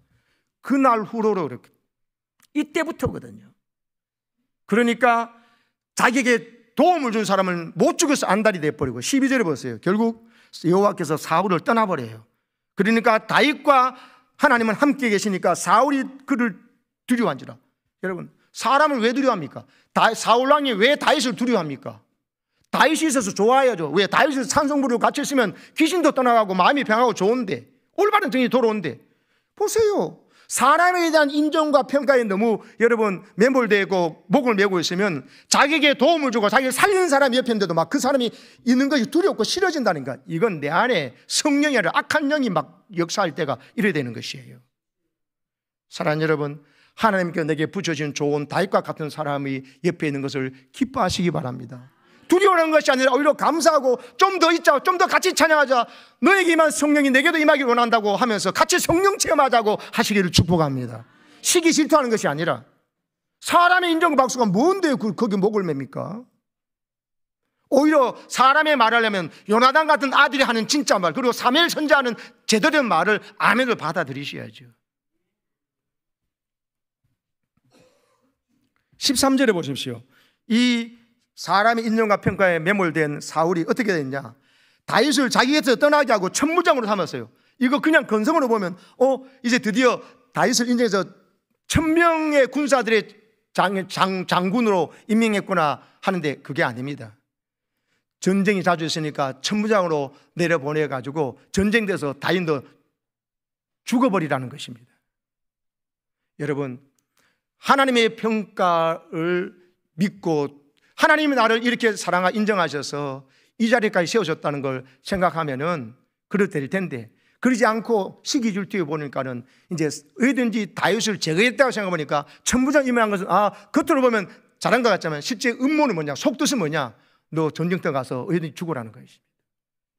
그날 후로로 이렇게, 이때부터거든요. 그러니까 자기에게 도움을 준 사람을 못 죽여서 안달이 돼버리고, 12절에 보세요. 결국 여호와께서 사울을 떠나버려요. 그러니까 다윗과 하나님은 함께 계시니까 사울이 그를 두려워한지라. 여러분, 사람을 왜 두려워합니까? 사울 왕이 왜 다윗을 두려워합니까? 다윗이 있어서 좋아야죠. 왜? 다윗이 찬송 부르고 같이 있으면 귀신도 떠나가고 마음이 평하고 좋은데, 올바른 정이 돌아오는데, 보세요. 사람에 대한 인정과 평가에 너무 여러분 매몰되고 목을 메고 있으면 자기에게 도움을 주고 자기를 살리는 사람이 옆에 있는데도 막 그 사람이 있는 것이 두렵고 싫어진다니까. 이건 내 안에 성령이 아니라 악한 영이 막 역사할 때가 이래 되는 것이에요. 사랑하는 여러분, 하나님께 내게 붙여진 좋은 다윗과 같은 사람이 옆에 있는 것을 기뻐하시기 바랍니다. 두려워하는 것이 아니라 오히려 감사하고 좀 더 있자, 좀 더 같이 찬양하자, 너에게 임한 성령이 내게도 임하기를 원한다고 하면서 같이 성령 체험하자고 하시기를 축복합니다. 시기 질투하는 것이 아니라. 사람의 인정박수가 뭔데 거기 목을 맵니까? 오히려 사람의 말하려면 요나단 같은 아들이 하는 진짜 말, 그리고 사무엘 선지자는 제대로 된 말을 아멘을 받아들이셔야죠. 13절에 보십시오. 이 사람의 인정과 평가에 매몰된 사울이 어떻게 됐냐? 다윗을 자기 곁에서 떠나게 하고 천부장으로 삼았어요. 이거 그냥 건성으로 보면 이제 드디어 다윗을 인정해서 1000명의 군사들의 장군으로 임명했구나 하는데 그게 아닙니다. 전쟁이 자주 있으니까 천부장으로 내려보내가지고 전쟁돼서 다윗도 죽어버리라는 것입니다. 여러분, 하나님의 평가를 믿고 하나님이 나를 이렇게 사랑하고 인정하셔서 이 자리까지 세우셨다는 걸 생각하면은 그래도 될 텐데, 그러지 않고 시기 질투에 보니까는 이제 어디든지 다윗을 제거했다고 생각해보니까 천부장 임명한 것은 겉으로 보면 잘한 것 같지만 실제 음모는 뭐냐, 속뜻은 뭐냐, 너 전쟁터 가서 어디든지 죽으라는 것입니다.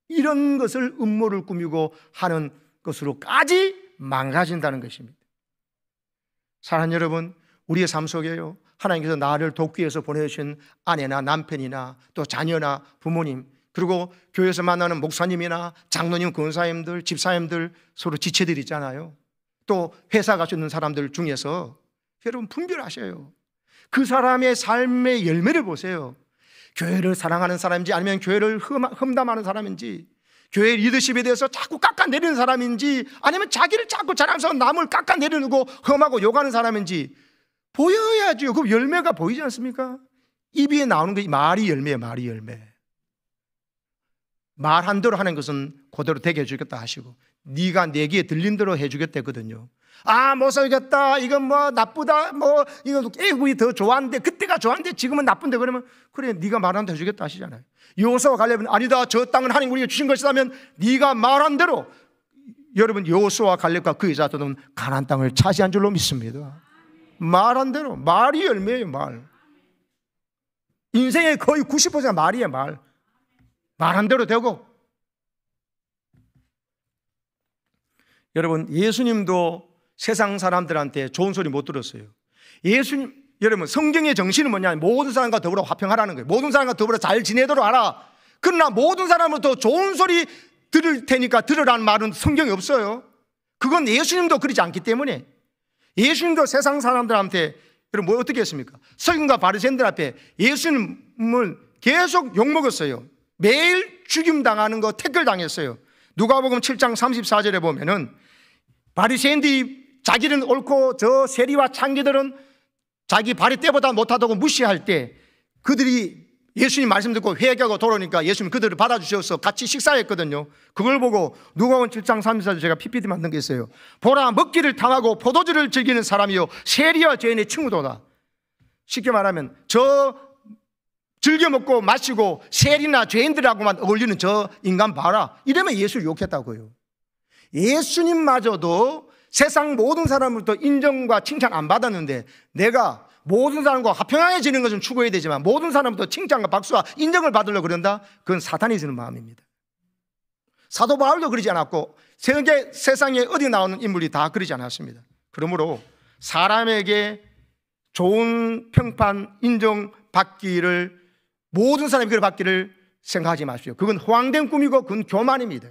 이런 것을 음모를 꾸미고 하는 것으로까지 망가진다는 것입니다. 사랑하는 여러분, 우리의 삶 속에요, 하나님께서 나를 돕기 위해서 보내주신 아내나 남편이나 또 자녀나 부모님, 그리고 교회에서 만나는 목사님이나 장로님, 권사님들, 집사님들, 서로 지체들 있잖아요. 또 회사 가시는 사람들 중에서 여러분 분별하셔요. 그 사람의 삶의 열매를 보세요. 교회를 사랑하는 사람인지 아니면 교회를 험담하는 사람인지, 교회 리더십에 대해서 자꾸 깎아내리는 사람인지 아니면 자기를 자꾸 자랑해서 남을 깎아내리고 험하고 욕하는 사람인지 보여야죠. 그 열매가 보이지 않습니까? 입에 나오는 게 말이 열매예요. 말이 열매. 말한 대로 하는 것은 그대로 되게 해주겠다 하시고 네가 내 귀에 들린 대로 해주겠다 했거든요. 아, 못 살겠다, 이건 뭐 나쁘다, 뭐 이거 애국이 더 좋았는데 그때가 좋았는데 지금은 나쁜데, 그러면 그래 네가 말한 대로 해주겠다 하시잖아요. 여호수아와 갈렙은 아니다, 저 땅은 하나님 우리에게 주신 것이라면 네가 말한 대로. 여러분, 여호수아와 갈렙과 그 여자들은 가나안 땅을 차지한 줄로 믿습니다. 말한 대로. 말이 열매예요. 말. 인생의 거의 90%가 말이에요. 말. 말한 대로 되고. 여러분, 예수님도 세상 사람들한테 좋은 소리 못 들었어요. 예수님, 여러분, 성경의 정신은 뭐냐? 모든 사람과 더불어 화평하라는 거예요. 모든 사람과 더불어 잘 지내도록 하라. 그러나 모든 사람으로부터 좋은 소리 들을 테니까 들으라는 말은 성경에 없어요. 그건 예수님도 그러지 않기 때문에. 예수님도 세상 사람들한테, 여러분, 뭐 어떻게 했습니까? 서기관과 바리새인들 앞에 예수님을 계속 욕먹었어요. 매일 죽임당하는 거 태클당했어요. 누가복음 7장 34절에 보면은 바리새인들이 자기는 옳고 저 세리와 창기들은 자기 발이 때보다 못하다고 무시할 때 그들이 예수님 말씀 듣고 회개하고 돌아오니까 예수님 그들을 받아주셔서 같이 식사했거든요. 그걸 보고 누가복음 7장 34절 제가 PPT 만든 게 있어요. 보라, 먹기를 탐하고 포도주를 즐기는 사람이요 세리와 죄인의 친구도다. 쉽게 말하면 저 즐겨 먹고 마시고 세리나 죄인들하고만 어울리는 저 인간 봐라, 이러면 예수를 욕했다고요. 예수님마저도 세상 모든 사람으로부터 인정과 칭찬 안 받았는데 내가 모든 사람과 화평하게 것은 추구해야 되지만 모든 사람부터 칭찬과 박수와 인정을 받으려고 그런다? 그건 사탄이 주는 마음입니다. 사도 바울도 그러지 않았고 세상에 어디 나오는 인물이 다 그러지 않았습니다. 그러므로 사람에게 좋은 평판, 인정받기를, 모든 사람이 그걸 받기를 생각하지 마십시오. 그건 허황된 꿈이고 그건 교만입니다.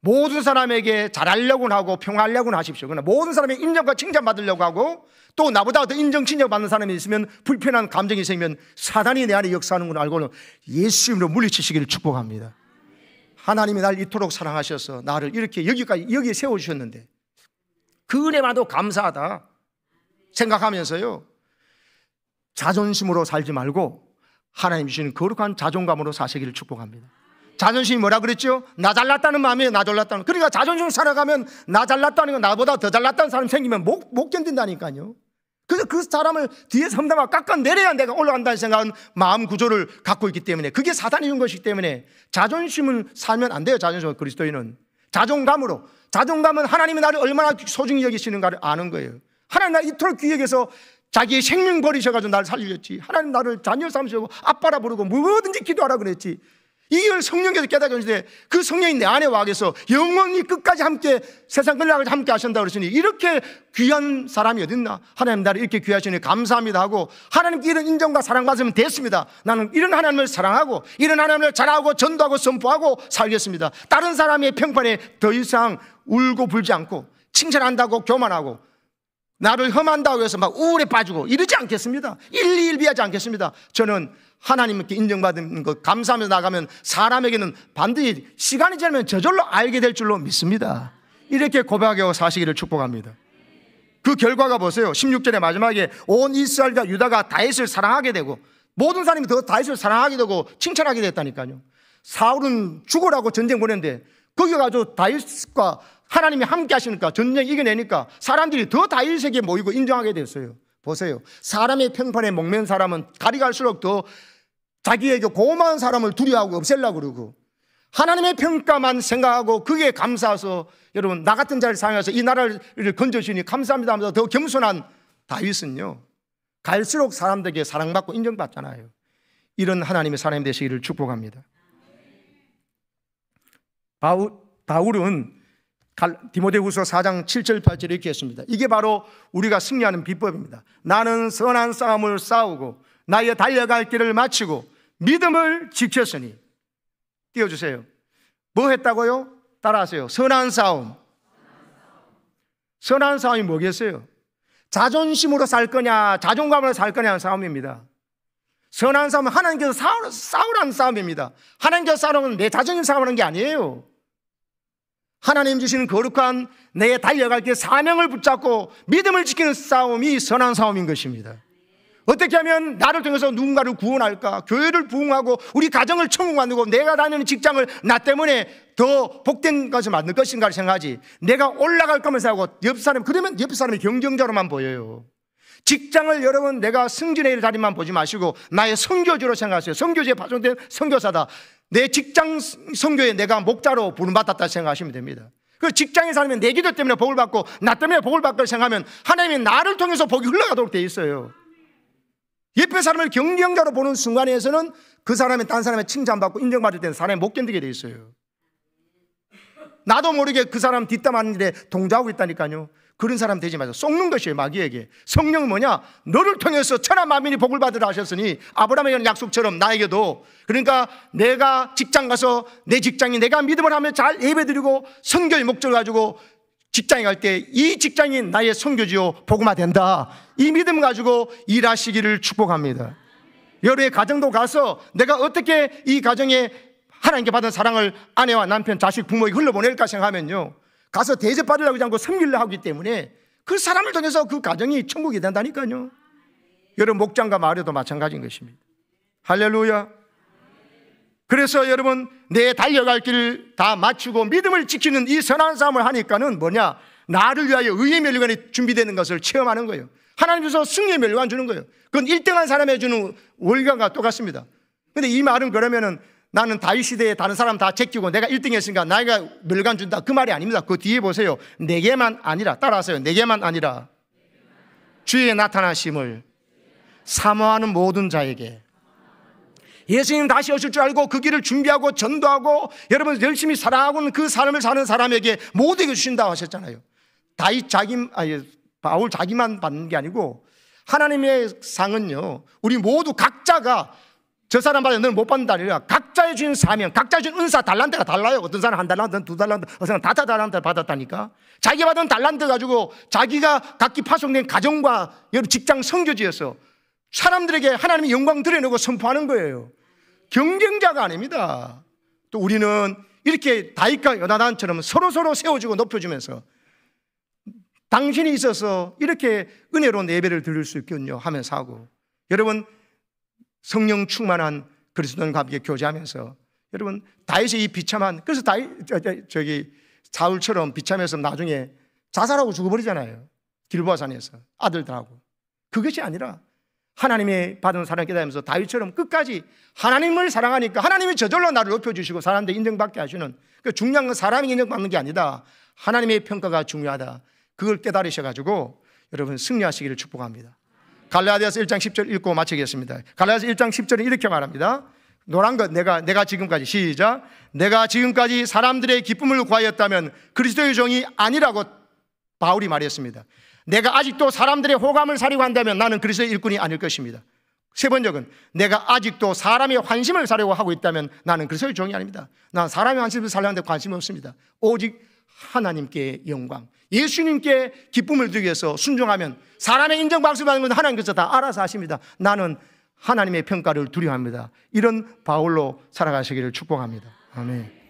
모든 사람에게 잘하려고 하고 평하려고 하십시오. 그러나 모든 사람의 인정과 칭찬받으려고 하고 또 나보다 더 인정, 칭찬받는 사람이 있으면 불편한 감정이 생기면 사단이 내 안에 역사하는 걸 알고는 예수 이름으로 물리치시기를 축복합니다. 하나님이 날 이토록 사랑하셔서 나를 이렇게 여기에 세워주셨는데 그 은혜만도 감사하다 생각하면서요, 자존심으로 살지 말고 하나님 주시는 거룩한 자존감으로 사시기를 축복합니다. 자존심이 뭐라 그랬죠? 나 잘났다는 마음이에요. 나 잘났다는. 그러니까 자존심 살아가면 나 잘났다는 건 나보다 더 잘났다는 사람 생기면 못 견딘다니까요. 그래서 그 사람을 뒤에서 험담하고 깎아내려야 내가 올라간다는 생각은 마음 구조를 갖고 있기 때문에, 그게 사탄이 준 것이기 때문에 자존심을 살면 안 돼요. 자존심은 그리스도인은 자존감으로. 자존감은 하나님이 나를 얼마나 소중히 여기시는가를 아는 거예요. 하나님 나를 이토록 귀하게 해서 자기의 생명 버리셔가지고 나를 살리셨지. 하나님 나를 자녀 삼으시고 아빠라 부르고 뭐든지 기도하라 그랬지. 이걸 성령께서 깨닫게, 그 성령이 내 안에 와 계셔서 영원히 끝까지 함께 세상 끝날까지 함께 하신다고 그러시니 이렇게 귀한 사람이 어딨나? 하나님 나를 이렇게 귀하시니 감사합니다 하고 하나님께 이런 인정과 사랑받으면 됐습니다. 나는 이런 하나님을 사랑하고 이런 하나님을 자랑하고 전도하고 선포하고 살겠습니다. 다른 사람의 평판에 더 이상 울고 불지 않고 칭찬한다고 교만하고 나를 험한다고 해서 막 우울에 빠지고 이러지 않겠습니다. 일희일비하지 않겠습니다. 저는 하나님께 인정받는 것 감사하면서 나가면 사람에게는 반드시 시간이 지나면 저절로 알게 될 줄로 믿습니다. 이렇게 고백하고 사시기를 축복합니다. 그 결과가 보세요. 16절의 마지막에 온 이스라엘과 유다가 다윗을 사랑하게 되고 모든 사람이 더 다윗을 사랑하게 되고 칭찬하게 됐다니까요. 사울은 죽으라고 전쟁 보냈는데 거기 가서 다윗과 하나님이 함께 하시니까 전쟁 이겨내니까 사람들이 더 다윗에게 모이고 인정하게 됐어요. 보세요. 사람의 평판에 목맨 사람은 갈이 갈수록 더 자기에게 고마운 사람을 두려워하고 없애려고 그러고, 하나님의 평가만 생각하고 그게 감사해서 여러분 나 같은 자를 사용해서 이 나라를 건져주시니 감사합니다 하면서 더 겸손한 다윗은요 갈수록 사람들에게 사랑받고 인정받잖아요. 이런 하나님의 사람이 되시기를 축복합니다. 바울은 디모데후서 4장 7절 8절에 이렇게 했습니다. 이게 바로 우리가 승리하는 비법입니다. 나는 선한 싸움을 싸우고 나의 달려갈 길을 마치고 믿음을 지켰으니. 띄워주세요. 뭐 했다고요? 따라하세요. 선한 싸움. 선한 싸움이 뭐겠어요? 자존심으로 살 거냐 자존감으로 살 거냐 하는 싸움입니다. 선한 싸움은 하나님께서 싸우라는 싸움입니다. 하나님께서 싸우는 내 자신이 싸우는 게 아니에요. 하나님 주시는 거룩한 내 달려갈 길 사명을 붙잡고 믿음을 지키는 싸움이 선한 싸움인 것입니다. 어떻게 하면 나를 통해서 누군가를 구원할까? 교회를 부흥하고 우리 가정을 천국 만들고 내가 다니는 직장을 나 때문에 더 복된 것을 만들 것인가를 생각하지, 내가 올라갈 거면서 하고 옆 사람, 그러면 옆 사람이 경쟁자로만 보여요. 직장을 여러분 내가 승진의 자리만 보지 마시고 나의 선교주로 생각하세요. 선교지에 파송된 선교사다. 내 직장 선교에 내가 목자로 부름받았다 생각하시면 됩니다. 그 직장에 살면 내 기도 때문에 복을 받고 나 때문에 복을 받고 생각하면 하나님이 나를 통해서 복이 흘러가도록 돼 있어요. 옆에 사람을 경쟁자로 보는 순간에서는 그 사람이 딴 사람의 칭찬받고 인정받을 때는 사람이 못 견디게 돼 있어요. 나도 모르게 그 사람 뒷담하는 일에 동조하고 있다니까요. 그런 사람 되지 마세요. 속는 것이에요. 마귀에게. 성령은 뭐냐? 너를 통해서 천하 만민이 복을 받으라 하셨으니 아브라함의 약속처럼 나에게도, 그러니까 내가 직장 가서 내 직장이 내가 믿음을 하며 잘 예배드리고 선교의 목적을 가지고 직장에 갈 때 이 직장이 나의 선교지요 복음화 된다, 이 믿음 가지고 일하시기를 축복합니다. 여러분의 가정도 가서 내가 어떻게 이 가정에 하나님께 받은 사랑을 아내와 남편, 자식, 부모에게 흘러보낼까 생각하면요, 가서 대접받으려고 하지 않고 섬기려고 하기 때문에 그 사람을 통해서 그 가정이 천국이 된다니까요. 여러분 목장과 마을에도 마찬가지인 것입니다. 할렐루야. 그래서 여러분 내 달려갈 길 다 맞추고 믿음을 지키는 이 선한 싸움을 하니까는 뭐냐, 나를 위하여 의의 멸류관이 준비되는 것을 체험하는 거예요. 하나님께서 승리의 멸류관 주는 거예요. 그건 1등한 사람에 주는 월간과 똑같습니다. 근데 이 말은 그러면은 나는 다윗 시대에 다른 사람 다 제끼고 내가 1등 했으니까 나이가 멸류관 준다, 그 말이 아닙니다. 그 뒤에 보세요. 내게만 아니라, 따라하세요. 내게만 아니라 주의 나타나심을 사모하는 모든 자에게. 예수님 다시 오실 줄 알고 그 길을 준비하고 전도하고 여러분 열심히 살아가고 그 삶을 사는 사람에게 모두에게 주신다고 하셨잖아요. 바울 자기만 받는 게 아니고 하나님의 상은요, 우리 모두 각자가 저 사람 받아 너는 못 받는다 아니라 각자의 주신 사명, 각자의 주신 은사, 달란트가 달라요. 어떤 사람 한 달란트, 두 달란트, 어떤 사람 다섯 달란트를 받았다니까. 자기가 받은 달란트 가지고 자기가 각기 파송된 가정과 여러 직장 선교지에서 사람들에게 하나님의 영광 드러내고 선포하는 거예요. 경쟁자가 아닙니다. 또 우리는 이렇게 다윗과 요나단처럼 서로 세워주고 높여주면서 당신이 있어서 이렇게 은혜로운 예배를 드릴 수 있군요 하면서 하고, 여러분 성령 충만한 그리스도인과 함께 교제하면서 여러분 다윗의 이 비참한, 그래서 사울처럼 비참해서 나중에 자살하고 죽어버리잖아요. 길보아산에서 아들들하고. 그것이 아니라 하나님의 받은 사랑을 깨달으면서 다윗처럼 끝까지 하나님을 사랑하니까 하나님이 저절로 나를 높여주시고 사람들 인정받게 하시는, 그 중요한 건 사람이 인정받는 게 아니다, 하나님의 평가가 중요하다, 그걸 깨달으셔가지고 여러분 승리하시기를 축복합니다. 갈라디아서 1장 10절 읽고 마치겠습니다. 갈라디아서 1장 10절은 이렇게 말합니다. 노란 것, 내가 지금까지, 시작, 내가 지금까지 사람들의 기쁨을 구하였다면 그리스도의 종이 아니라고 바울이 말했습니다. 내가 아직도 사람들의 호감을 사려고 한다면 나는 그리스도의 일꾼이 아닐 것입니다. 세 번역은 내가 아직도 사람의 환심을 사려고 하고 있다면 나는 그리스도의 종이 아닙니다. 난 사람의 환심을 사려는데 관심이 없습니다. 오직 하나님께 영광, 예수님께 기쁨을 드리기 위해서 순종하면 사람의 인정받음을 받는 건 하나님께서 다 알아서 하십니다. 나는 하나님의 평가를 두려워합니다. 이런 바울로 살아가시기를 축복합니다. 아멘.